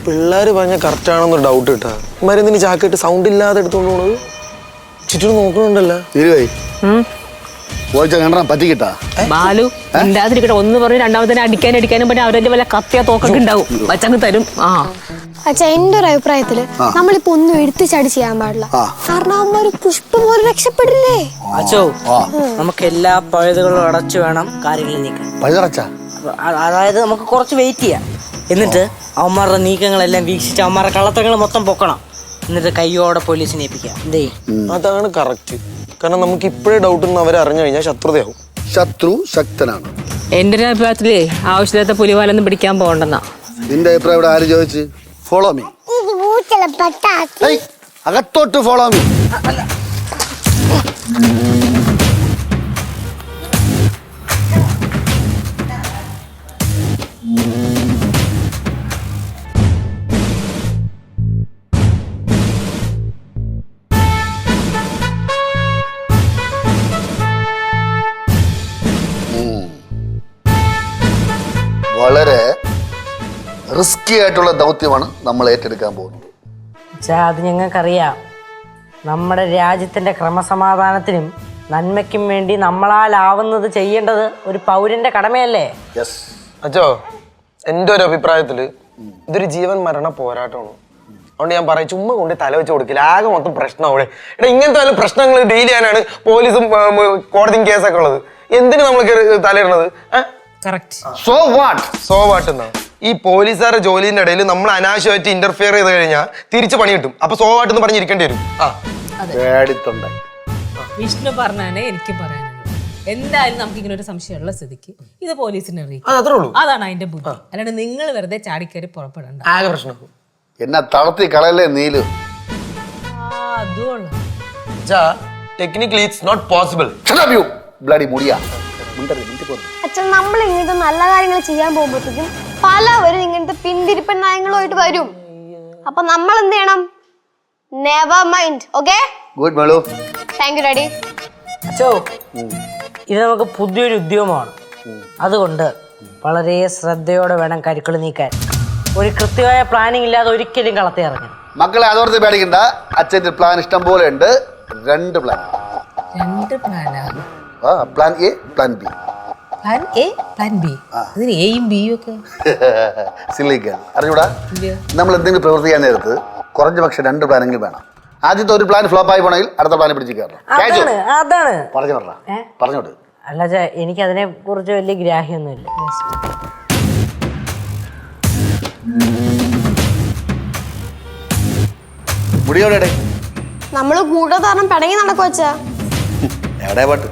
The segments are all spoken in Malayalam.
പിള്ളേര് പറഞ്ഞ കറക്റ്റ് ആണെന്നൊരു ഡൗട്ട് കിട്ടാ. മരുന്നിന് ചാക്കിട്ട് സൗണ്ട് ഇല്ലാതെ എടുത്തോണ്ട് പോണത് ചുറ്റും നോക്കണുണ്ടല്ലോ. പറ്റിക്കിട്ടാ ബാലു ഇല്ലാതിരിക്കട്ടെ. ഒന്ന് പറഞ്ഞ് രണ്ടാമത്തെ അടിക്കാനും പറ്റും. അവരുടെ വല്ല കത്തിയാ തോക്കൊക്കെ ഉണ്ടാവും, വച്ചങ്ങ് തരും. അച്ഛാ, എന്റെ ഒരു അഭിപ്രായത്തില് നമ്മളിപ്പോ ഒന്നും എടുത്തു ചാടി ചെയ്യാൻ പാടില്ല. കാരണം അമ്മ ഒരു പുഷ്പം പോലെ രക്ഷപ്പെടില്ലേ. അച്ചോ, നമുക്ക് എല്ലാ പഴുതുകളും അടച്ചു വേണം കാര്യങ്ങൾ നീക്കാൻ. അതായത് നമുക്ക് കുറച്ച് വെയിറ്റ് ചെയ്യാം. എന്നിട്ട് അവന്മാരുടെ നീക്കങ്ങളെല്ലാം വീക്ഷിച്ച് അവന്മാരുടെ കള്ളത്തങ്ങൾ മൊത്തം പൊക്കണം. എന്നിട്ട് കയ്യോടെ പോലീസിനെ ഏൽപ്പിക്കാം. അതാണ് കറക്റ്റ്. കാരണം നമുക്ക് ഇപ്പോഴേ ഡൗട്ട് ഉണ്ടെന്ന് അവരെ അറിഞ്ഞു കഴിഞ്ഞാൽ ശത്രുതയാവും. ശത്രു ശക്തനാണ്. എന്റെ ഒരു അഭിപ്രായത്തില് ആവശ്യമില്ലാത്ത പുലിവാലൊന്നും പിടിക്കാൻ പോകണ്ടെന്നാ. നിന്റെ അഭിപ്രായം ഇവിടെ ആര് ചോദിച്ചു? Follow me. അകത്തോട്ട് ഫോളോ മീ. വളരെ റിസ്കി ആയിട്ടുള്ള ദൗത്യമാണ് നമ്മൾ ഏറ്റെടുക്കാൻ പോകുന്നത്. അത് ഞങ്ങൾക്കറിയാം. നമ്മുടെ രാജ്യത്തിന്റെ ക്രമസമാധാനത്തിനും നന്മയ്ക്കും വേണ്ടി നമ്മളാലാവുന്നത് ചെയ്യേണ്ടത് ഒരു പൗരന്റെ കടമയല്ലേ? അച്ഛോ, എൻ്റെ ഒരു അഭിപ്രായത്തില് ഇതൊരു ജീവൻ മരണ പോരാട്ടമാണ്. അതുകൊണ്ട് ഞാൻ പറയും, ചുമ്മാ കൊണ്ട് തല വെച്ച് കൊടുക്കില്ല. ആകെ മൊത്തം പ്രശ്നം അവിടെ. ഇങ്ങനത്തെ വല്ല പ്രശ്നങ്ങൾ ഡീൽ ചെയ്യാനാണ് പോലീസും കോടതിയും കേസൊക്കെ ഉള്ളത്. എന്തിനു നമ്മൾ തലയിടണത്? സോ വാട്ട് എന്നാ ഈ പോലീസുകാരുടെ ജോലിന്റെ ഇടയിൽ നമ്മൾ അനാവശ്യമായിട്ട് ഇന്റർഫിയർ ചെയ്ത് കഴിഞ്ഞാൽ തിരിച്ചു പണി കിട്ടും. അപ്പൊ സോ വാട്ട് എന്ന് പറഞ്ഞിരിക്കേണ്ടി വരും. വിഷ്ണു പറഞ്ഞാണ് എനിക്ക് പറയാനുള്ളത്. എന്തായാലും നമുക്ക് ഇങ്ങനെ ഒരു സംശയമുള്ള സ്ഥിതിക്ക് ഇത് പോലീസിനെ അറിയിക്കും. അതാണ് അതിന്റെ ബുദ്ധി. അല്ലാണ്ട് നിങ്ങൾ വെറുതെ ചാടിക്കയറി പുറപ്പെടണ്ട. ആകെ പ്രശ്നം എന്നാ തളർത്തി കളയല്ലേ Neelu. Technically it's not possible. അച്ഛൻ, നമ്മൾ ഇങ്ങനത്തെ നല്ല കാര്യങ്ങൾ ചെയ്യാൻ പോകുമ്പോഴത്തേക്കും പലവരും ഇങ്ങനത്തെ പിന്തിരിപ്പൻ നയങ്ങളുമായിട്ട് വരും. അപ്പൊ നമ്മൾ എന്ത് ചെയ്യണം? Never mind. ഓക്കെ, ഗുഡ് മേളു. Thank you daddy. അച്ചോ, ഇത് നമുക്ക് പുതിയൊരു ഉദ്യമമാണ്. അതുകൊണ്ട് വളരെ ശ്രദ്ധയോടെ വേണം കരുക്കൾ നീക്കാൻ. ഒരു കൃത്യമായ പ്ലാനിങ് ഇല്ലാതെ ഒരിക്കലും കളത്തി ഇറങ്ങണം. മക്കളെ അതോർത്ത് പേടിക്കണ്ട. അച്ഛൻ്റെ പ്ലാൻ ഇഷ്ടം പോലെ ഉണ്ട്. രണ്ട് plan. Plan A, plan B. Plan A, plan B. അതിന് എയും ബിയും ഒക്കെ സില്ലിക്കാൻ അറിഞ്ഞൂടാ. നമ്മൾ എന്തെങ്കിലും പ്രവർത്തിക്കാൻ നേരത്ത് കുറഞ്ഞ പക്ഷെ രണ്ട് പ്ലാനെങ്കിലും വേണം. ആദ്യത്തെ ഒരു പ്ലാൻ ഫ്ലോപ്പ് ആയി പോണെങ്കിൽ അടുത്ത പ്ലാനെ പിടിച്ച് കയറണം. പറഞ്ഞോട്ട്. അല്ല, എനിക്ക് അതിനെ കുറിച്ച് വലിയ ഗ്രാഹ്യമൊന്നുമില്ല. മുടിയോടെ നമ്മള് കൂടുതൽ പടങ്ങി നടക്കും. വെച്ചാ എവിടെ പാട്ട്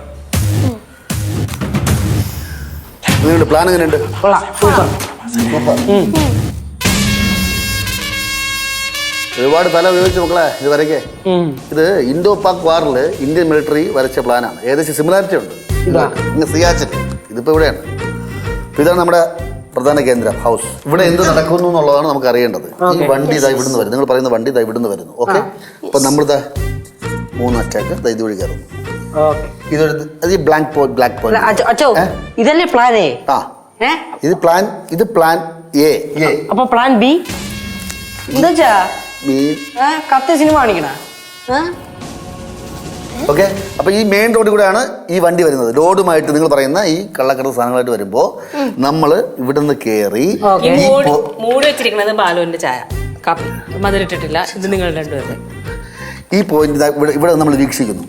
പ്ലാൻ എങ്ങനെയുണ്ട്? ഒരുപാട് തല ഉപയോഗിച്ചു മക്കളെ ഇത് വരയ്ക്കേ. ഇത് ഇന്തോ പാക് വാറില് ഇന്ത്യൻ മിലിറ്ററി വരച്ച പ്ലാനാണ്. ഏകദേശം സിമിലാരിറ്റി ഉണ്ട്. ഇന്ന് സിയാച്ചിൻ, ഇതിപ്പോ ഇവിടെയാണ്. ഇതാണ് നമ്മുടെ പ്രധാന കേന്ദ്രം, ഹൗസ്. ഇവിടെ എന്ത് നടക്കുന്നു എന്നുള്ളതാണ് നമുക്ക് അറിയേണ്ടത്. ഈ വണ്ടി ഇതാ ഇവിടുന്ന് വരുന്നു. നിങ്ങൾ പറയുന്ന വണ്ടി ഇതാ ഇവിടുന്ന് വരുന്നു. ഓക്കെ, അപ്പൊ നമ്മളിതാ 3 അറ്റാക്ക് ഇത് വഴി കയറുന്നു. ഇതല്ലേ പ്ലാനേ? ഇത് പ്ലാൻ എ. അപ്പൊ പ്ലാൻ ബി എന്താ? കത്ത് സിനിമ കാണിക്കണ. ഓക്കെ, അപ്പൊ ഈ മെയിൻ റോഡിൽ കൂടെയാണ് ഈ വണ്ടി വരുന്നത്. ലോഡുമായിട്ട് നിങ്ങൾ പറയുന്ന ഈ കള്ളക്കടത്ത് സാധനങ്ങളായിട്ട് വരുമ്പോ നമ്മള് ഇവിടുന്ന് കേറി മൂടി വെച്ചിരിക്കുന്നത് ബാലുവിന്റെ ചായ കാപ്പി മധുരിട്ടിട്ടില്ല. ഇത് നിങ്ങൾ രണ്ടുപേരും ഈ പോയിന്റ് ഇവിടെ നമ്മൾ വീക്ഷിക്കുന്നു.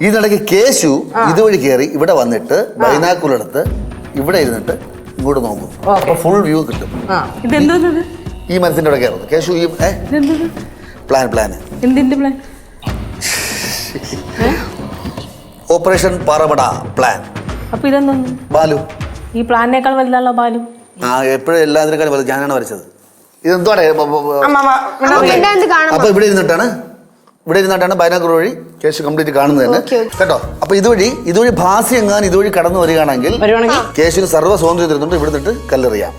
ഇതിനിടയ്ക്ക് കേശു ഇതുവഴി കയറി ഇവിടെ വന്നിട്ട് ബൈനാക്കുലെടുത്ത് ഇവിടെ ഇരുന്നിട്ട് ഇങ്ങോട്ട് നോക്കും. അപ്പൊ ഫുൾ വ്യൂ കിട്ടും. ഈ മനസ്സിന്റെ ഇവിടെ കയറുന്നു കേശു. ഈ പ്ലാൻ എന്തിന്റെ പ്ലാൻ? Operation പാറപട plan. അപ്പൊ ഇതെന്താ ബാലു? ഈ പ്ലാനേക്കാൾ വലുതാണല്ലോ ബാലു. എപ്പോഴും എല്ലാത്തിനേക്കാളും വലുത് ഞാനാണ് വരച്ചത്. ഇതെന്താണ്? അപ്പൊ ഇവിടെ ഇരുന്നിട്ടാണ് ബൈനാക്കുലർ വഴി കേശു കംപ്ലീറ്റ് കാണുന്നത് തന്നെ കേട്ടോ. അപ്പൊ ഇതുവഴി ഭാസി എങ്ങാൻ ഇതുവഴി കടന്നു വരികയാണെങ്കിൽ കേശുവിന് സർവ്വ സ്വാതന്ത്ര്യം തരുന്നുണ്ട്. ഇവിടെ നിന്നിട്ട് കല്ലെറിയാം.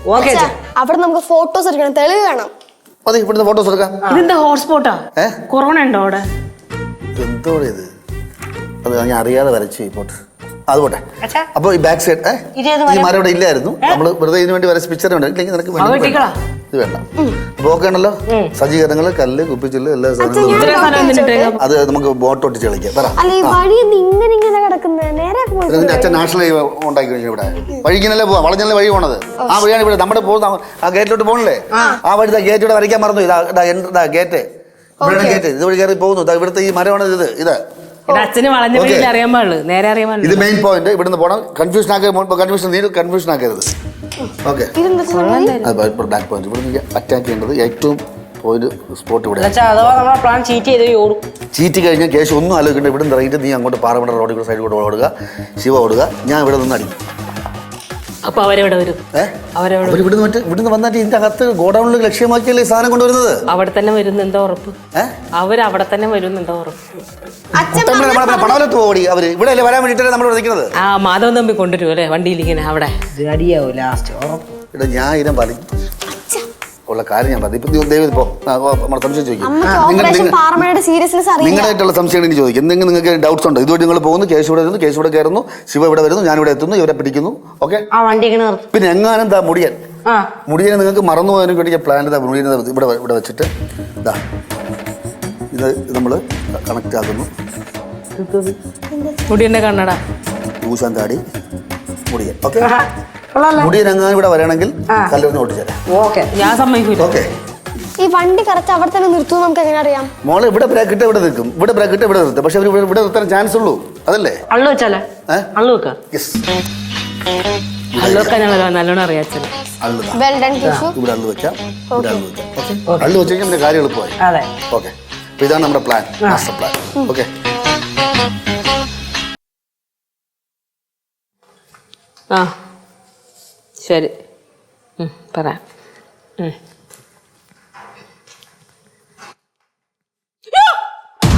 അവിടെ നമുക്ക് ഫോട്ടോസ് എടുക്കണം, തെളിവ് കാണാം. അതെ, ഇവിടുന്ന് ഫോട്ടോസ് എടുക്കാം. ഇതെന്താ ഹോട്ട്സ്പോട്ടാ? കൊറോണ ഉണ്ടോ അവിടെ? എന്തോ ഇത്? അത് ഞാൻ അറിയാതെ വരച്ചു പോട്ട്. അത് പോട്ടെ. അപ്പൊ ഈ ബാക്ക് സൈഡ് ഈ മരം ഇവിടെ ഇല്ലായിരുന്നു. നമ്മൾ വെറുതെ ഇതിനു വേണ്ടി വരച്ച പിക്ചർ ഉണ്ട്. ഇല്ലെങ്കിൽ നിനക്ക് ഇത് വേണ്ട. അപ്പൊ ഓക്കെ ആണല്ലോ. സജ്ജീകരണങ്ങൾ, കല്ല്, കുപ്പിച്ചില്ല്, എല്ലാ സാധനങ്ങളും അത് നമുക്ക് ബോട്ട് ഒട്ടിച്ച് കളിക്കാം. പറ. അച്ഛൻ നാഷണൽ ഹൈവേ ഉണ്ടാക്കി കഴിഞ്ഞു. ഇവിടെ വഴിക്കുന്നല്ലേ പോവാ, വളഞ്ഞല്ലേ വഴി പോണത്. ആ വഴിയാണ് ഇവിടെ നമ്മുടെ പോകുന്ന. ആ ഗേറ്റിലോട്ട് പോകണല്ലേ, ആ വഴി ഗേറ്റ് ഇവിടെ വരയ്ക്കാൻ മറന്നു. ഇതാ ഗേറ്റ്, ഇവിടെ ഗേറ്റ്. ഇതുവഴി കയറി പോകുന്നു. ഇവിടുത്തെ ഈ മരമാണ് ഇത്. ഇത് മെയിൻ പോയിന്റ്. ഇവിടുന്ന് പോണം. കൺഫ്യൂഷൻ ആക്കരുത്. Okay, back point. ഇവിടെ അറ്റാക്ക് ചെയ്യേണ്ടത് ഏറ്റവും പോയിന്റ് സ്പോട്ട് ഇവിടെ. ചീറ്റ് കഴിഞ്ഞാൽ കേസ് ഒന്നും ആലോചിക്കണ്ട. ഇവിടെ നിന്ന് ഇറങ്ങിയിട്ട് നീ അങ്ങോട്ട് പാറമട റോഡിൽ കൂടെ സൈഡിൽ കൂടെ ഓടുക, ശിവ ഓടുക. ഞാൻ ഇവിടെ നിന്ന് അടിക്കും. അപ്പൊ അവരെവിടെ വരും? ഇവിടുന്ന് വന്നിട്ട് ഇതിന്റെ അകത്ത് ഗോഡൌണിൽ ലക്ഷ്യമാക്കിയല്ലേ സാധനം കൊണ്ടുവരുന്നത്. അവിടെ തന്നെ വരുന്നുണ്ടോ ഉറപ്പ്? അവരവിടെ തന്നെ വരുന്നുണ്ടോ ഉറപ്പ്? പടവലത്ത് പോടി. അവര് ഇവിടെ അല്ലേ വരാൻ വേണ്ടിട്ടല്ലേ നമ്മൾ നിൽക്കുന്നത്. ആ മാധവൻ തമ്പി കൊണ്ടുവരും അല്ലേ വണ്ടിയിൽ ഇങ്ങനെ അവിടെ ഇവിടെ ഞാൻ ഇതിനെ വലിക്കും ഉള്ള കാര്യം ഞാൻ പറഞ്ഞു. ഇപ്പൊ ദൈവം ഇപ്പോ സംശയം ചോദിക്കും. നിങ്ങളായിട്ടുള്ള സംശയം എനിക്ക് ചോദിക്കും. എന്തെങ്കിലും നിങ്ങൾക്ക് ഡൗട്ട്സ് ഉണ്ടോ? ഇതുവഴി നിങ്ങൾ പോകുന്നു, കേസ് ഇവിടെ വരുന്നു, കേസ് ഇവിടെ കയറുന്നു, ശിവ ഇവിടെ വരുന്നു, ഞാൻ ഇവിടെ എത്തുന്നു, ഇവരെ പിടിക്കുന്നു. ഓക്കെ. പിന്നെ എങ്ങാനും എന്താ മുടിയനെ നിങ്ങൾക്ക് മറന്നു പോകാനും വേണ്ടി പ്ലാൻ മുടിയനെ ഇവിടെ വെച്ചിട്ട് ഇതാ ഇത് നമ്മൾ കണക്ട് ആക്കുന്നു. മുടിയന്റെ കണ്ണട ഊശാൻ താടി മുടിയൻ. ഓക്കെ. മുടിയൻ എങ്ങാനും ഇവിടെ വരണമെങ്കിൽ കല്ലെറിഞ്ഞ് ഓടിച്ചേരാം. ഞാൻ സമ്മതിക്കൂല. ഓക്കെ. ഈ വണ്ടി കറക്റ്റ് അവിടെ തന്നെ നിർത്തും. നമുക്ക് എങ്ങനെ അറിയാം? മോളെ ഇവിടെ ബ്രേക്ക് ഇട്ട് ഇവിടെ നിൽക്കും, ഇവിടെ ബ്രേക്ക് ഇട്ട് ഇവിടെ നിർത്തും. പക്ഷെ ഇവിടെ നിർത്താൻ ചാൻസ് ഉള്ളൂ. അതല്ലേ അള്ളു വെച്ചാലേ അള്ളു വെക്കാം. നല്ലോണം അറിയാം. ഇവിടെ അള്ളു വെക്കാം. അള്ളു വെച്ച് കഴിഞ്ഞാൽ കാര്യം എളുപ്പമായി. ഓക്കെ. അപ്പൊ ഇതാണ് നമ്മുടെ പ്ലാൻ, മാസ്റ്റർ പ്ലാൻ. ഓക്കെ. ആ ശരി, പറയാം.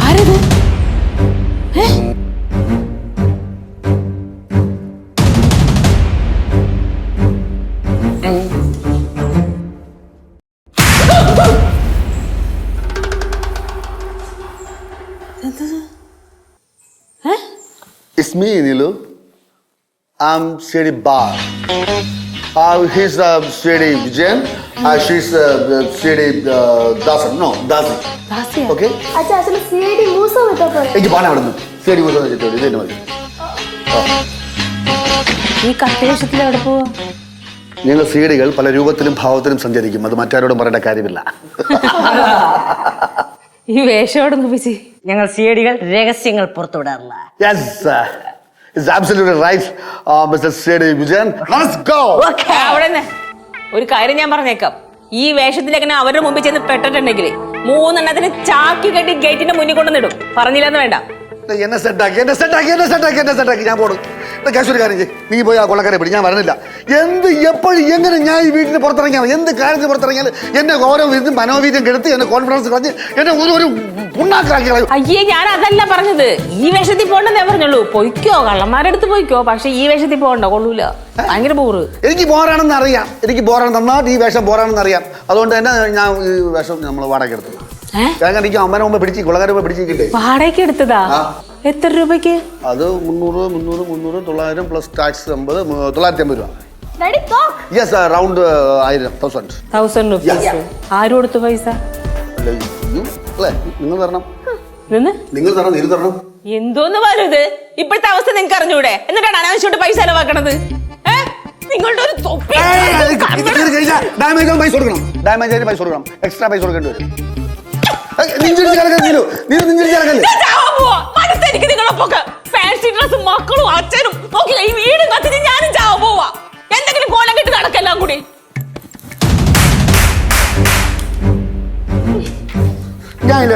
ആരത്? It's me, Nilu. I'm Shady Bar. He's Shady Vijayan. She's Shady Dasan. No, Dasi. Okay? अच्छा असली सीडी मूसा होता पर एक बाण आवडतो. Shady मूसा होतो. ഇത് തന്നെ മതി. ഈ കത്തേഷത്തിൽ എവിടെ പോവാ? ഞങ്ങൾ സീഡികൾ പല രൂപത്തിലും ഭാവത്തിലും സഞ്ചരിക്കും. അത് മറ്റാരോടും പറയേണ്ട കാര്യമില്ല. ഈ വേഷോടൊന്നും പിച്ചി. ഞങ്ങൾ സിഐഡികൾ രഹസ്യങ്ങൾ പുറത്തുവിടാറില്ല. Yes, it's absolutely right, Mr. Shady Vijayan. Let's go. അവിടെ ഒരു കാര്യം ഞാൻ പറഞ്ഞേക്കാം. ഈ വേഷത്തിലേക്ക് അവരുടെ മുമ്പിൽ ചെന്ന് പെട്ടിട്ടുണ്ടെങ്കിൽ 3 എണ്ണത്തിന് ചാക്കി കെട്ടി ഗേറ്റിന്റെ മുന്നിൽ കൊണ്ടുവന്നിടും. പറഞ്ഞില്ലെന്ന് വേണ്ട. എന്നെ സെറ്റാക്കി ഞാൻ പോടും. കാശ്വരി കാര്യം ചെയ്യും. നീ പോയി ആ കൊള്ളക്കാരെ പിടി. ഞാൻ വരണില്ല. എപ്പോഴും എങ്ങനെ ഞാൻ ഈ വീട്ടിന് പുറത്തിറങ്ങിയാൽ എന്ത് കാര്യത്തിന് പുറത്തിറങ്ങിയാൽ എന്നെ ഓരോ വിധം മനോവീര്യം കെടുത്ത് എന്നെ കോൺഫിഡൻസ് കളഞ്ഞ് എന്നെ ഒരു ഉണ്ടാക്കി. അയ്യേ, ഞാൻ അതല്ല പറഞ്ഞത്. ഈ വേഷത്തിൽ പോകണ്ടെന്നേ പറഞ്ഞുള്ളൂ. പൊയ്ക്കോ, കള്ളന്മാരെടുത്ത് പോയിക്കോ. പക്ഷെ ഈ വേഷത്തിൽ പോകണ്ട, കൊള്ളൂല. ഭയങ്കര ബോറ്. എനിക്ക് ബോറാണെന്ന് അറിയാം. നന്നായിട്ട് ഈ വേഷം ബോറാണെന്ന് അറിയാം. അതുകൊണ്ട് തന്നെ ഞാൻ ഈ വേഷം നമ്മൾ വാടക എടുത്തു. കാരണം എനിക്ക് അമ്മനെ മുമ്പ് പിടിച്ച് കൊള്ളക്കാരെ പിടിച്ചിട്ടേ. വാടകയ്ക്ക് എടുത്തതാ? എത്ര രൂപയ്ക്ക്? അത് 300 900 പ്ലസ് ടാക്സ് 950 രൂപ. Yes, around 1000 rupees. ആരും കൊടുത്തു പൈസ? നിങ്ങൾ തരണം. എന്തോന്ന് പറയും ഇത്? ഇപ്പോഴത്തെ അവസ്ഥ നിങ്ങൾക്ക് അറിഞ്ഞൂടെ? എന്നിട്ടാണ് അനാവശ്യമായിട്ട് പൈസ ചെലവാക്കണത്? നിങ്ങളുടെ ഒരു ഡാമേജ് പൈസ കൊടുക്കണം. എക്സ്ട്രാ പൈസ കൊടുക്കേണ്ടി വരും. ഫാൻസി ഡ്രസ്സും മക്കളും അച്ഛനും ഈ വീടും കത്തിച്ച് ഞാനും ചാവാൻ പോവാ. എന്തെങ്കിലും കോലം കെട്ട് നടക്കെല്ലാം കൂടി. ഞാനില്ല.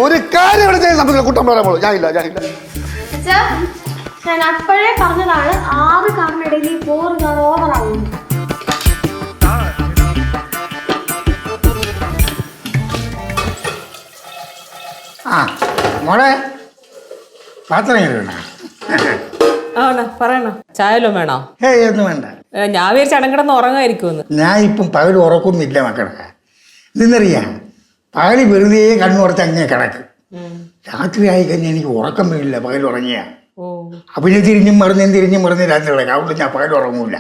ഒരു കാര്യം ഇവിടെ ചെയ്യാൻ സമയത്ത് കുട്ടം പറയാൻ പോളൂ. ഞാനില്ല. ഞാൻ അപ്പോഴേ പറഞ്ഞതാണ് 6 കാറിനിടയിൽ ഈ 4 കാർ ഓവറാവുന്നു. മോളെ പാത്രം പറയണോ? ചായല്ലോ വേണോ? ഒന്നും വേണ്ട. ഞാൻ വിചാരിച്ച അടങ്ങിടന്ന് ഉറങ്ങായിരിക്കും. ഞാൻ ഇപ്പം പകൽ ഉറക്കൊന്നുമില്ല മക്കളെ. ഇതെന്നറിയാം, പകല് വെറുതെ കണ്ണുറച്ച് അങ്ങനെ കിടക്കും. രാത്രി ആയി കഴിഞ്ഞാൽ എനിക്ക് ഉറക്കം വരില്ല പകൽ ഉറങ്ങിയ. അപ്പം ഞാൻ തിരിഞ്ഞും മറിഞ്ഞ് രാത്രി കിടക്കാം. അതുകൊണ്ട് ഞാൻ പകൽ ഉറങ്ങൂല.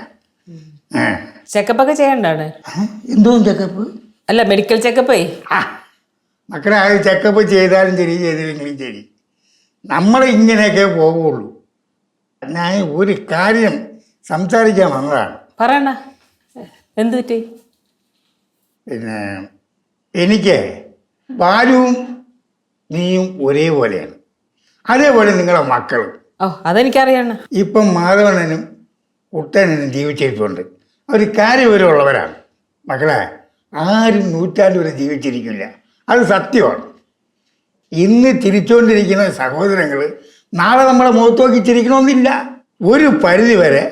ചെക്കപ്പ് ഒക്കെ ചെയ്യണ്ടാണ്. എന്തോ ചെക്കപ്പ്? അല്ല, മെഡിക്കൽ ചെക്കപ്പേ. മക്കളെ അത് ചെക്കപ്പ് ചെയ്താലും ശരി ചെയ്തില്ലെങ്കിലും ശരി, നമ്മൾ ഇങ്ങനെയൊക്കെ പോകുള്ളൂ. ഞാൻ ഒരു കാര്യം സംസാരിക്കാൻ വന്നതാണ്. പറയണ്ട, എന്ത് പറ്റി? പിന്നെ എനിക്ക് ബാലുവും നീയും ഒരേപോലെയാണ്. അതേപോലെ നിങ്ങളെ മക്കളും. ഓ, അതെനിക്കറിയണ. ഇപ്പം മാധവനും കുട്ടനും ജീവിച്ചിരിപ്പുണ്ട്. അവർ കാര്യവിവരമുള്ളവരാണ്. മക്കളെ, ആരും നൂറ്റാണ്ട് വരെ ജീവിച്ചിരിക്കില്ല, അത് സത്യമാണ്. ഇന്ന് ചിരിച്ചുകൊണ്ടിരിക്കുന്ന സഹോദരങ്ങൾ നാളെ നമ്മളെ മുഖത്ത് നോക്കി ചിരിക്കണമെന്നില്ല. ഒരു പരിധി വരെ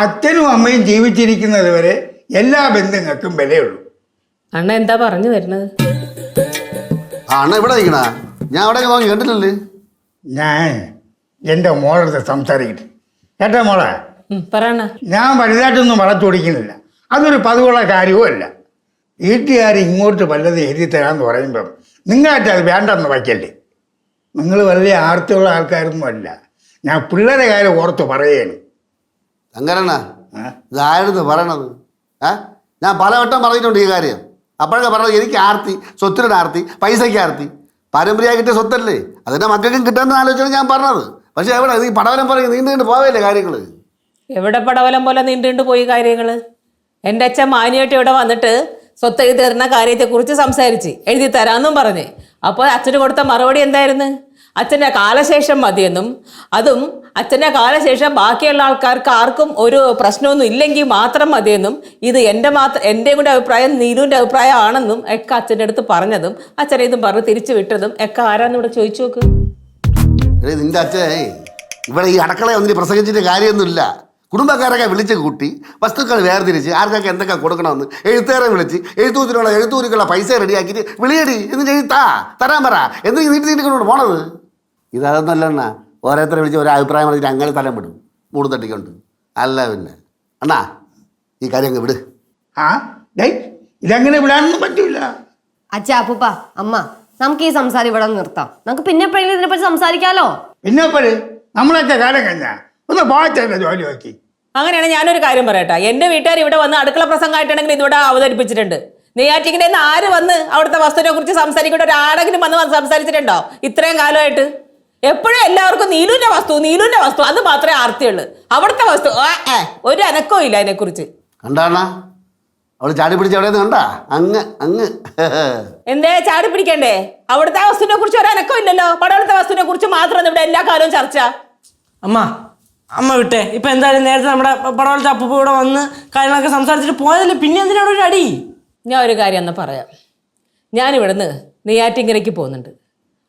അച്ഛനും അമ്മയും ജീവിച്ചിരിക്കുന്നത് വരെ എല്ലാ ബന്ധങ്ങൾക്കും വിലയുള്ളൂ. അണ്ണ എന്താ പറഞ്ഞു തരുന്നത്? അണ്ണ ഇവിടെ നിൽക്കണ, ഞാൻ അവിടെ നോക്കി കണ്ടില്ലല്ലേ. ഞാൻ എൻ്റെ മോളടുത്ത് സംസാരിക്കട്ടെ. കേട്ടോ മോളെ? പറയണ. ഞാൻ വലുതായിട്ടൊന്നും വളച്ചൊടിക്കുന്നില്ല, അതൊരു പതിവുള്ള കാര്യവും അല്ല. വീട്ടുകാർ ഇങ്ങോട്ട് വല്ലത് എഴുതി തരാമെന്ന് പറയുമ്പം നിങ്ങളായിട്ട് അത് വേണ്ടെന്ന് വയ്ക്കല്ലേ. നിങ്ങൾ വലിയ ആർത്തിയുള്ള ആൾക്കാരൊന്നും അല്ല. ഞാൻ പിള്ളേരെ കാര്യം ഓർത്ത് പറയുകയാണ്. അങ്ങനെണ്ണ ഇതായിരുന്നു പറയണത്. ഞാൻ പലവട്ടം പറഞ്ഞിട്ടുണ്ട് ഈ കാര്യം. അപ്പോഴൊക്കെ പറഞ്ഞത് എനിക്ക് ആർത്തി, സ്വത്തിനൊരു ആർത്തി, പൈസയ്ക്ക് ആർത്തി. പാരമ്പര്യമായി കിട്ടിയ സ്വത്തല്ലേ, അതിൻ്റെ മക്കൾക്കും കിട്ടാമെന്ന് ആലോചിച്ചാണ് ഞാൻ പറഞ്ഞത്. പക്ഷെ എവിടെ ഈ പടവലം പറയും നീണ്ടുകൊണ്ട് പോവല്ലേ കാര്യങ്ങൾ? എവിടെ പടവലം പോലെ നീണ്ടുകൊണ്ട് പോയി കാര്യങ്ങള്? എൻ്റെ അച്ഛൻ മാനിയായിട്ട് ഇവിടെ വന്നിട്ട് സ്വത്ത് എഴുതി തരുന്ന കാര്യത്തെക്കുറിച്ച് സംസാരിച്ച് എഴുതി തരാമെന്നും പറഞ്ഞ്. അപ്പോൾ അച്ഛന് കൊടുത്ത മറുപടി എന്തായിരുന്നു? അച്ഛൻ്റെ കാലശേഷം മതിയെന്നും, അതും അച്ഛൻ്റെ കാലശേഷം ബാക്കിയുള്ള ആൾക്കാർക്ക് ആർക്കും ഒരു പ്രശ്നമൊന്നും ഇല്ലെങ്കിൽ മാത്രം മതിയെന്നും, ഇത് എൻ്റെ കൂടെ അഭിപ്രായം നീലുവിൻ്റെ അഭിപ്രായമാണെന്നും ഒക്കെ അച്ഛൻ്റെ അടുത്ത് പറഞ്ഞതും അച്ഛനെ ഇതും പറഞ്ഞ് തിരിച്ചു വിട്ടതും ഒക്കെ ആരാന്ന് ഇവിടെ ചോദിച്ചു നോക്ക്. നിന്റെ അച്ഛൻ ഇവിടെ ഈ അടക്കള ഒന്നിന് പ്രസംഗിച്ചിട്ട് കാര്യമൊന്നുമില്ല. കുടുംബക്കാരൊക്കെ വിളിച്ച് കൂട്ടി വസ്തുക്കൾ വേർതിരിച്ച് ആർക്കൊക്കെ എന്തൊക്കെ കൊടുക്കണമെന്ന് എഴുത്തുകാരെ വിളിച്ച് എഴുത്തൂരിക്കുള്ള പൈസ റെഡിയാക്കിയിട്ട് വിളിയടി എന്നിട്ട് തരാൻ പറ എന്ന് നീട്ടിക്കൊണ്ട് പോണത്. ഇതൊന്നല്ല ഓരോരുത്തരെ വിളിച്ച് ഓരോ അഭിപ്രായം പറഞ്ഞിട്ട് അങ്ങനെ തലം വിടും, മൂടും തട്ടിക്കൊണ്ട്. അല്ല പിന്നെ അണ്ണാ ഈ കാര്യം അങ്ങ് വിട്. ഇതങ്ങനെ വിടാനൊന്നും പറ്റൂല. അച്ഛാ, അപ്പൂപ്പ, അമ്മ, നമുക്ക് ഈ സംസാരം ഇവിടെ നിർത്താം. നമുക്ക് പിന്നെ എപ്പോഴെങ്കിലും ഇതിനെപ്പറ്റി സംസാരിക്കാലോ. പിന്നെ നമ്മളൊക്കെ കാലം കഴിഞ്ഞാ ഒന്ന് പോയച്ചല്ലേ ജോലി നോക്കി. അങ്ങനെയാണ്. ഞാനൊരു കാര്യം പറയട്ടെ. എൻ്റെ വീട്ടുകാർ ഇവിടെ വന്ന് അടുക്കള പ്രസംഗമായിട്ടാണെങ്കിൽ ഇതിവിടെ അവതരിപ്പിച്ചിട്ടുണ്ട്. നെയ്യാറ്റിങ്ങനെ ആര് വന്ന് അവിടുത്തെ വസ്തുവിനെ കുറിച്ച് സംസാരിക്കേണ്ട ഒരാളെങ്കിലും വന്ന് സംസാരിച്ചിട്ടുണ്ടോ ഇത്രയും കാലമായിട്ട്? എപ്പോഴും എല്ലാവർക്കും നീലുവിന്റെ വസ്തു അത് മാത്രമേ ആർത്തിയുള്ളൂ. അവിടുത്തെ വസ്തു ഒരു അനക്കവും ഇല്ല അതിനെക്കുറിച്ച്. കണ്ടാണ അവള് ചാടി പിടിച്ച എവിടെ കണ്ടാ? അങ്ങ് എന്തേ ചാടി പിടിക്കണ്ടേ? അവിടുത്തെ വസ്തുവിനെ കുറിച്ച് ഒരു അനക്കവും ഇല്ലല്ലോ. പടവലത്തെ വസ്തുവിനെ കുറിച്ച് മാത്രമാണ് ഇവിടെ എല്ലാ കാലവും ചർച്ച. അമ്മ വിട്ടേ. ഇപ്പൊ എന്തായാലും നേരത്തെ നമ്മുടെ പടവലത്തെ അപ്പൂപ്പ ഇവിടെ വന്ന് കാര്യങ്ങളൊക്കെ സംസാരിച്ചിട്ട് പോയതല്ലേ, പിന്നെ എന്തിനാണ് ഒരു അടി? ഞാൻ ഒരു കാര്യം ഒന്ന് പറയാം. ഞാനിവിടുന്ന് നെയ്യാറ്റിങ്കരയ്ക്ക് പോകുന്നുണ്ട്.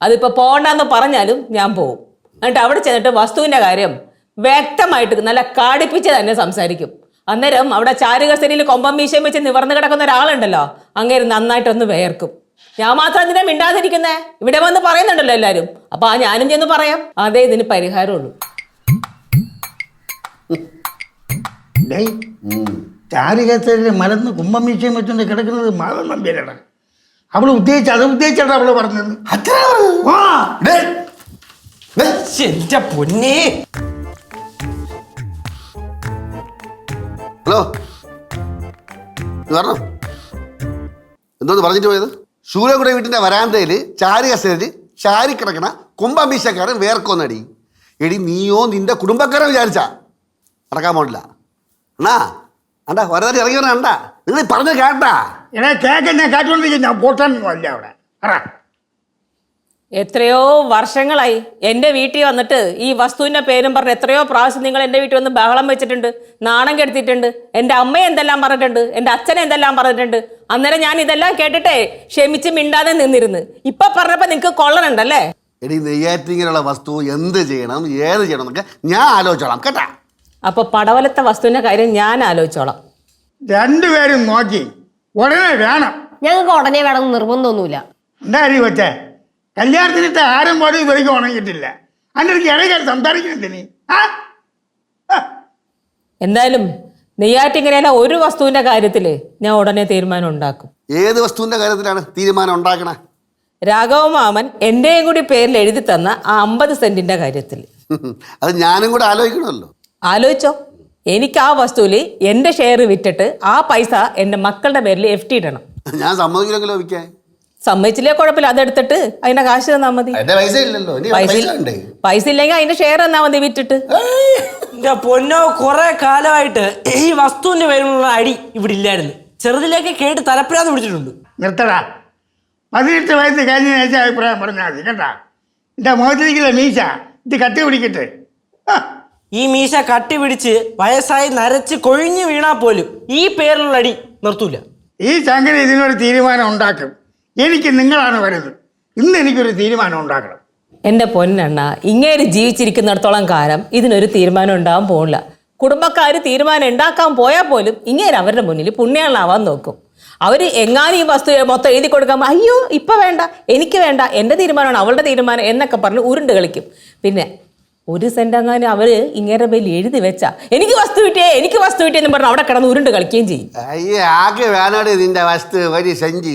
അതിപ്പോൾ പോകണ്ടെന്ന് പറഞ്ഞാലും ഞാൻ പോകും. എന്നിട്ട് അവിടെ ചെന്നിട്ട് വസ്തുവിൻ്റെ കാര്യം വ്യക്തമായിട്ട് നല്ല കാടിപ്പിച്ച് തന്നെ സംസാരിക്കും. അന്നേരം അവിടെ ചാരുകസേനയിൽ കൊമ്പം മീശയും വെച്ച് നിവർന്ന് കിടക്കുന്ന ഒരാളുണ്ടല്ലോ, അങ്ങേര് നന്നായിട്ടൊന്ന് വേർക്കും. ഞാൻ മാത്രം എന്തിനാ മിണ്ടാതിരിക്കുന്നേ? ഇവിടെ വന്ന് പറയുന്നുണ്ടല്ലോ എല്ലാവരും. അപ്പോൾ ഞാനും ചെന്ന് പറയാം. അതേ ഇതിന് പരിഹാരമുള്ളൂ. ചാരുകസേരയിൽ മലന്ന് കുംഭമീശയും വെച്ചുകൊണ്ട് കിടക്കുന്നത് മാധവൻ നമ്പ്യാരാണ്. അവള് ഉദ്ദേശിച്ചാണ് അവള് പറഞ്ഞത്. എന്റെ പൊന്നേ. ഹലോ, പറഞ്ഞോ എന്തോന്ന് പറഞ്ഞിട്ട് പോയത്? ശൂലകുട വീട്ടിന്റെ വരാന്തയില് ചാരുകസേരയിൽ ചാരിക്കിടക്കണ കുംഭമീശക്കാരൻ വേർക്കൊന്നടി. എടി നീയോ നിന്റെ കുടുംബക്കാരെ വിചാരിച്ചാ നടക്കാൻ പോണില്ല. അണ്ണാ അണ്ടാ വരതാരി ഇറങ്ങി വരണ അണ്ടാ. നിങ്ങൾ പറഞ്ഞ കേട്ടാ? ഞാൻ കേട്ടോണ്ടിരിക്കും. ഞാൻ പോട്ടാനൊന്നും അല്ല അവിടെ. എത്രയോ വർഷങ്ങളായി എൻ്റെ വീട്ടിൽ വന്നിട്ട് ഈ വസ്തുവിൻ്റെ പേരും പറഞ്ഞ് എത്രയോ പ്രാവശ്യം നിങ്ങൾ എൻ്റെ വീട്ടിൽ വന്ന് ബഹളം വെച്ചിട്ടുണ്ട്, നാണം കെടുത്തിട്ടുണ്ട്. എൻ്റെ അമ്മ എന്തെല്ലാം പറഞ്ഞിട്ടുണ്ട്, എൻ്റെ അച്ഛനെ എന്തെല്ലാം പറഞ്ഞിട്ടുണ്ട്. അന്നേരം ഞാൻ ഇതെല്ലാം കേട്ടിട്ടേ ക്ഷമിച്ച് മിണ്ടാതെ നിന്നിരുന്നു. ഇപ്പൊ പറഞ്ഞപ്പോ നിങ്ങൾക്ക് കൊള്ളനുണ്ടല്ലേ? എടി നെയ്യാറ്റിങ്ങനെയുള്ള വസ്തു എന്ത് ചെയ്യണം, ഏത് ചെയ്യണം എന്നൊക്കെ ഞാൻ ആലോചിച്ചോളാം കേട്ടാ. അപ്പൊ പടവലത്തെ വസ്തുവിന്റെ കാര്യം ഞാൻ ആലോചിച്ചോളാം. രണ്ടുപേരും നോക്കി ഉടനെ വേണം. ഞങ്ങൾക്ക് ഉടനെ വേണം നിർബന്ധമൊന്നുമില്ല. എന്താ അരി വെച്ചേ? കല്യാണത്തിനിട്ട് ആരും പോലും ഇതുവരെയ്ക്ക് ഉണങ്ങിയിട്ടില്ല. അതിൻ്റെ ഇടയ്ക്ക് സംസാരിക്കുന്നില്ല. എന്തായാലും നെയ്യാറ്റിങ്ങരയിലെ ഒരു വസ്തുവിന്റെ കാര്യത്തില് ഞാൻ ഉടനെ തീരുമാനം ഉണ്ടാക്കും. ഏത് വസ്തുവിന്റെ കാര്യത്തിലാണ് തീരുമാനം ഉണ്ടാക്കണേ? രാഘവമാമൻ എന്റെയും കൂടി പേരിൽ എഴുതി തന്ന ആ 50 സെന്റിന്റെ കാര്യത്തിൽ. അത് ഞാനും കൂടെ ആലോചിക്കണമല്ലോ. ആലോചിച്ചോ, എനിക്ക് ആ വസ്തുവിൽ എന്റെ ഷെയർ വിറ്റിട്ട് ആ പൈസ എന്റെ മക്കളുടെ പേരിൽ FT ഇടണം. ഞാൻ സമ്മതിക്കില്ലെങ്കിലോ വിൽക്കാൻ? സമ്മതിച്ചില്ലേ കുഴപ്പമില്ല, അതെടുത്തിട്ട് അതിന്റെ കാശ് തന്നാ മതി. എന്റെ പൈസ ഇല്ലല്ലോ, പൈസ ഇല്ലെങ്കിൽ അതിന്റെ ഷെയർ തന്നാ മതി വിറ്റിട്ട്. എന്റെ പൊന്നോ, കുറെ കാലമായിട്ട് ഈ വസ്തുവിന്റെ പേരിലുള്ള അടി ഇവിടെ ഇല്ലായിരുന്നു. ചെറുതിലേക്ക് കേട്ട് തലപ്പിലാന്ന് പിടിച്ചിട്ടുണ്ട്. നിർത്തടാ, 18 വയസ്സ് കഴിഞ്ഞ ശേഷം അഭിപ്രായം പറഞ്ഞാൽ മതി കേട്ടാ. എൻ്റെ മുഖത്തിരിക്കില്ല മീശ, ഇത് കട്ടി പിടിക്കട്ടെ. ഈ മീശ കട്ടി പിടിച്ച് വയസ്സായി നരച്ച് കൊഴിഞ്ഞു വീണാ പോലും ഈ പേരിലുള്ള അടി നിർത്തൂല. ഈ ചങ്കര ഇതിനൊരു തീരുമാനം ഉണ്ടാക്കും. എനിക്ക് നിങ്ങളാണ് വരുന്നത്. ഇന്ന് എനിക്കൊരു തീരുമാനം ഉണ്ടാക്കണം. എന്റെ പൊന്നണ്ണ, ഇങ്ങേര് ജീവിച്ചിരിക്കുന്നിടത്തോളം കാലം ഇതിനൊരു തീരുമാനം ഉണ്ടാകാൻ പോകില്ല. കുടുംബക്കാർ തീരുമാനം ഉണ്ടാക്കാൻ പോയാൽ പോലും ഇങ്ങേര് അവരുടെ മുന്നിൽ പുണ്യാളാവാൻ നോക്കും. അവർ എങ്ങാനും ഈ വസ്തു മൊത്തം എഴുതി കൊടുക്കാൻ അയ്യോ ഇപ്പം വേണ്ട, എനിക്ക് വേണ്ട, എൻ്റെ തീരുമാനമാണ് അവളുടെ തീരുമാനം എന്നൊക്കെ പറഞ്ഞ് ഉരുണ്ട് കളിക്കും. പിന്നെ 1 സെന്റ് അങ്ങാനും അവർ ഇങ്ങേരുടെ പേരിൽ എഴുതി വെച്ചാ എനിക്ക് വസ്തു കിട്ടിയെന്ന് പറഞ്ഞ് അവിടെ കിടന്ന് ഉരുണ്ട് കളിക്കുകയും ചെയ്യും. അയ്യേ, ആകെ വേണാട് നിന്റെ വസ്തു ഒരു സെഞ്ചി.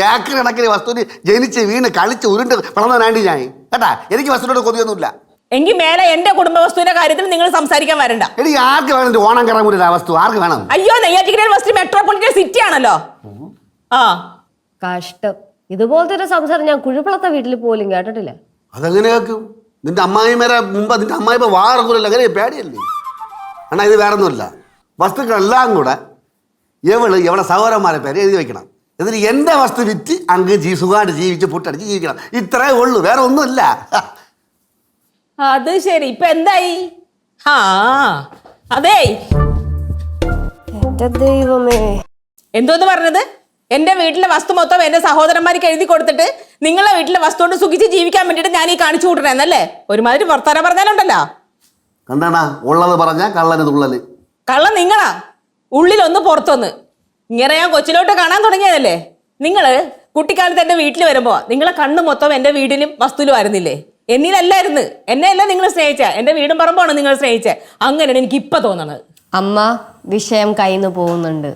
ഏക്കർ കണക്കിന് വസ്തുവിന് ജനിച്ച് വീണ് കളിച്ച് ഉരുണ്ട് വളർന്നവനാണ്ടി ഞാൻ കേട്ടാ. എനിക്ക് വസ്തുവിനോട് കൊതിയൊന്നുമില്ല. എങ്കിൽ മേലെ എന്റെ കുടുംബ വസ്തുവിന്റെ കാര്യത്തിൽ നിങ്ങൾ സംസാരിക്കാൻ വരണ്ട. എടി, ആർക്ക് വേണം ഓണം കയറാൻ കൂടി വസ്തു? ആർക്ക് വേണം? അയ്യോ, നെയ്യാറ്റിൻകര വസ്തു മെട്രോപൊളിറ്റൻ സിറ്റി ആണല്ലോ. ആ കഷ്ടം. ഇതുപോലത്തെ ഒരു സംസാരം ഞാൻ കുഴിപ്പളത്തെ വീട്ടിൽ പോലും കേട്ടിട്ടില്ല. അതെങ്ങനെ കേൾക്കും? നിന്റെ അമ്മായിമാരെ മുമ്പ് നിന്റെ അമ്മായിപ്പ വാറക്കൂലല്ലോ, അങ്ങനെ പേടിയല്ലേ? അണ്ണാ, ഇത് വേറെ ഒന്നുമില്ല. വസ്തുക്കളെല്ലാം കൂടെ എവിടെ സഹോദരന്മാരെ പേര് എഴുതി വെക്കണം. എന്നിട്ട് എൻ്റെ വസ്തു വിറ്റ് അങ്ങ് സുഖമായിട്ട് ജീവിച്ച് പുട്ടടിച്ച് ജീവിക്കണം. ഇത്രേ ഉള്ളൂ, വേറെ ഒന്നുമില്ല. അത് ശരി, ഇപ്പൊ എന്തായി? ആ അതേ, എന്റെ ദൈവമേ, എന്തോന്ന് പറഞ്ഞത്? എന്റെ വീട്ടിലെ വസ്തു മൊത്തം എന്റെ സഹോദരന്മാർക്ക് എഴുതി കൊടുത്തിട്ട് നിങ്ങളെ വീട്ടിലെ വസ്തു കൊണ്ട് സുഖിച്ച് ജീവിക്കാൻ വേണ്ടിട്ട് ഞാൻ ഈ കാണിച്ചു കൂട്ടണേ എന്നല്ലേ? ഒരുമാതിരി വർത്താനം പറഞ്ഞാലുണ്ടല്ലോ. കണ്ടാണാ, ഉള്ളത് പറഞ്ഞാ കള്ളന് തുള്ളല്. കള്ളം നിങ്ങളാ, ഉള്ളിലൊന്ന് പുറത്തൊന്ന്. ഇങ്ങനെ ഞാൻ കൊച്ചിലോട്ട് കാണാൻ തുടങ്ങിയതല്ലേ. നിങ്ങള് കുട്ടിക്കാലത്ത് എന്റെ വീട്ടിൽ വരുമ്പോ നിങ്ങളെ കണ്ണ് മൊത്തം എന്റെ വീടിലും വസ്തുവിലും ആയിരുന്നില്ലേ? എന്നിലല്ലായിരുന്നു. എന്നെയല്ല നിങ്ങൾ സ്നേഹിച്ച, എന്റെ വീടും പറമ്പാണ് നിങ്ങൾ സ്നേഹിച്ചത്. അങ്ങനെയാണ് എനിക്ക് ഇപ്പൊ തോന്നണത്. അമ്മ, വിഷയം കയ്യിന്ന് പോകുന്നുണ്ട്.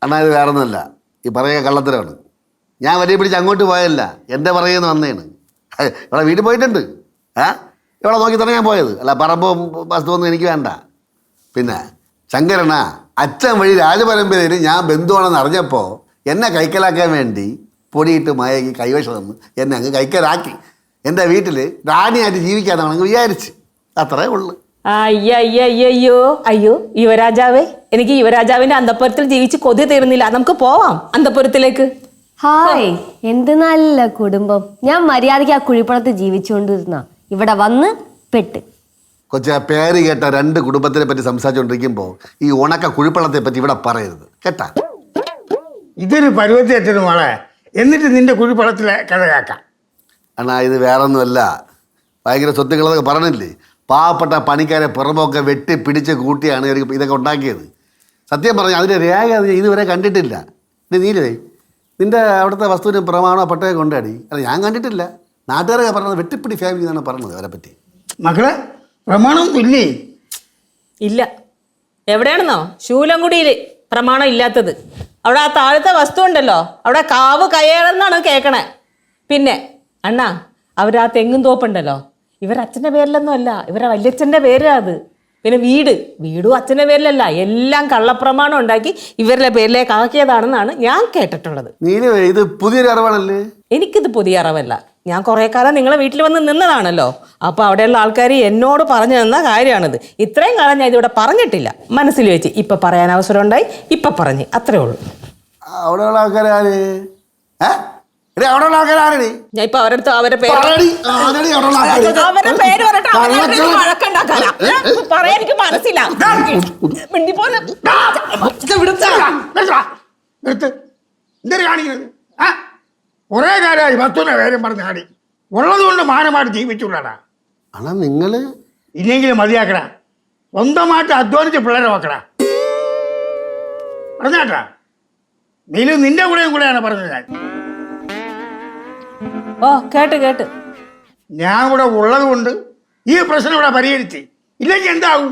അണ്ണാ, ഇത് വേറെ ഒന്നുമില്ല. ഈ പറയുക കള്ളത്തരമാണ്. ഞാൻ വലിയ പിടിച്ച് അങ്ങോട്ട് പോയല്ല, എൻ്റെ പറയുന്ന വന്നേണ്. ഇവിടെ വീട്ടിൽ പോയിട്ടുണ്ട്. ഇവിടെ നോക്കി തന്നെ ഞാൻ പോയത്. അല്ല, പറമ്പും വസ്തുവൊന്നും എനിക്ക് വേണ്ട. പിന്നെ ശങ്കരണ്ണ, അച്ഛൻ വഴി രാജപരമ്പരയിൽ ഞാൻ ബന്ധുവാണെന്ന് അറിഞ്ഞപ്പോൾ എന്നെ കൈക്കലാക്കാൻ വേണ്ടി പൊടിയിട്ട് മയക്കി കൈവശം തന്ന് എന്നെ അങ്ങ് കൈക്കലാക്കി. എൻ്റെ വീട്ടിൽ റാണിയായിട്ട് ജീവിക്കാന്നാണെങ്കിൽ വിചാരിച്ച്. അത്രേ ഉള്ളു. അയ്യോ യുവരാജാവേ, എനിക്ക് യുവരാജാവിന്റെ അന്തപുരത്തിൽ ജീവിച്ച് കൊതി തീർന്നില്ല. നമുക്ക് പോവാം അന്തപുരത്തിലേക്ക്. ഹായ്, എന്ത് നല്ല കുടുംബം. ഞാൻ മര്യാദയ്ക്ക് ആ കുഴിപ്പണത്ത് ജീവിച്ചുകൊണ്ടിരുന്ന ഇവിടെ വന്ന് പെട്ട്. കൊച്ചാ, പേര് കേട്ട 2 കുടുംബത്തിനെ പറ്റി സംസാരിച്ചുകൊണ്ടിരിക്കുമ്പോൾ ഈ ഉണക്ക കുഴിപ്പള്ളത്തെ പറ്റി ഇവിടെ പറയരുത് കേട്ടാ. ഇതൊരു പരുവത്തി എത്തത് മോളെ. എന്നിട്ട് നിന്റെ കുഴിപ്പളത്തിലെ കഥ കേൾക്കാം. അണ്ണാ, ഇത് വേറൊന്നുമല്ല. ഭയങ്കര സ്വത്തുക്കളൊക്കെ പറഞ്ഞില്ലേ? പാവപ്പെട്ട പണിക്കാരെ പുറമൊക്കെ വെട്ടി പിടിച്ച് കൂട്ടിയാണ് ഇതൊക്കെ ഉണ്ടാക്കിയത്. സത്യം പറഞ്ഞാൽ അതിൻ്റെ രേഖ ഇതുവരെ കണ്ടിട്ടില്ല. നീലേ, നിന്റെ അവിടുത്തെ വസ്തുവിന് പ്രമാണോ പട്ടയം കൊണ്ടാടി? അല്ല, ഞാൻ കണ്ടിട്ടില്ല. നാട്ടുകാരൊക്കെ പറഞ്ഞത് വെട്ടിപ്പിടി ഫാമിലി എന്നാണ് പറഞ്ഞത് അവരെ പറ്റി. മക്കളെ, പ്രമാണം ഇല്ലേ? ഇല്ല. എവിടെയാണെന്നോ? ശൂലംകുടിയിൽ പ്രമാണം ഇല്ലാത്തത്. അവിടെ ആ താഴത്തെ വസ്തു ഉണ്ടല്ലോ, അവിടെ കാവ് കയ്യേറെന്നാണ് കേൾക്കണേ. പിന്നെ അണ്ണാ, അവരാ തെങ്ങും തോപ്പുണ്ടല്ലോ, ഇവരച്ഛൻ്റെ പേരിലൊന്നും അല്ല, ഇവരെ വല്യച്ഛൻ്റെ പേരാ അത്. പിന്നെ വീടും അച്ഛൻ്റെ പേരിലല്ല, എല്ലാം കള്ളപ്രമാണം ഉണ്ടാക്കി ഇവരുടെ പേരിലേക്ക് ആക്കിയതാണെന്നാണ് ഞാൻ കേട്ടിട്ടുള്ളത്. ഇത് പുതിയൊരു അറിവാണല്ലേ? എനിക്കിത് പുതിയ അറിവല്ല. ഞാൻ കുറേ കാലം നിങ്ങളെ വീട്ടിൽ വന്ന് നിന്നതാണല്ലോ. അപ്പോൾ അവിടെയുള്ള ആൾക്കാർ എന്നോട് പറഞ്ഞു തന്ന കാര്യമാണിത്. ഇത്രയും കാലം ഞാൻ ഇതിവിടെ പറഞ്ഞിട്ടില്ല. മനസ്സിൽ വെച്ച് ഇപ്പം പറയാൻ അവസരം ഉണ്ടായി, ഇപ്പം പറഞ്ഞ്, അത്രേ ഉള്ളൂ. അവിടെയുള്ള ആൾക്കാരാര്? അവിടെയുള്ള ആൾക്കാരാരടി? ഞാൻ ഇപ്പൊ അവരുടെ അടുത്ത് അവരുടെ പേര് പറഞ്ഞിട്ട് വഴക്കുണ്ടാക്കാനാ പറയാൻ എനിക്ക് മനസ്സില്ല. എന്തൊരു കാണിക്കുന്നത്? കുറേ കാലമായി വസ്തുവിന്റെ കാര്യം പറഞ്ഞ കാടി. ഉള്ളത് കൊണ്ട് മാനമായിട്ട് ജീവിച്ചുള്ളടാ. ആണോ നിങ്ങള്? ഇല്ലെങ്കിലും മതിയാക്കടാ. സ്വന്തമായിട്ട് അധ്വാനിച്ച് പിള്ളേരെ നോക്കടാ. പറഞ്ഞാട്ടാ, നീലും നിന്റെ കൂടെയാണ് പറഞ്ഞത്. കേട്ട് ഞാൻ ഇവിടെ ഉള്ളത് കൊണ്ട് ഈ പ്രശ്നം ഇവിടെ പരിഹരിച്ച്. ഇല്ലെങ്കിൽ എന്താവും?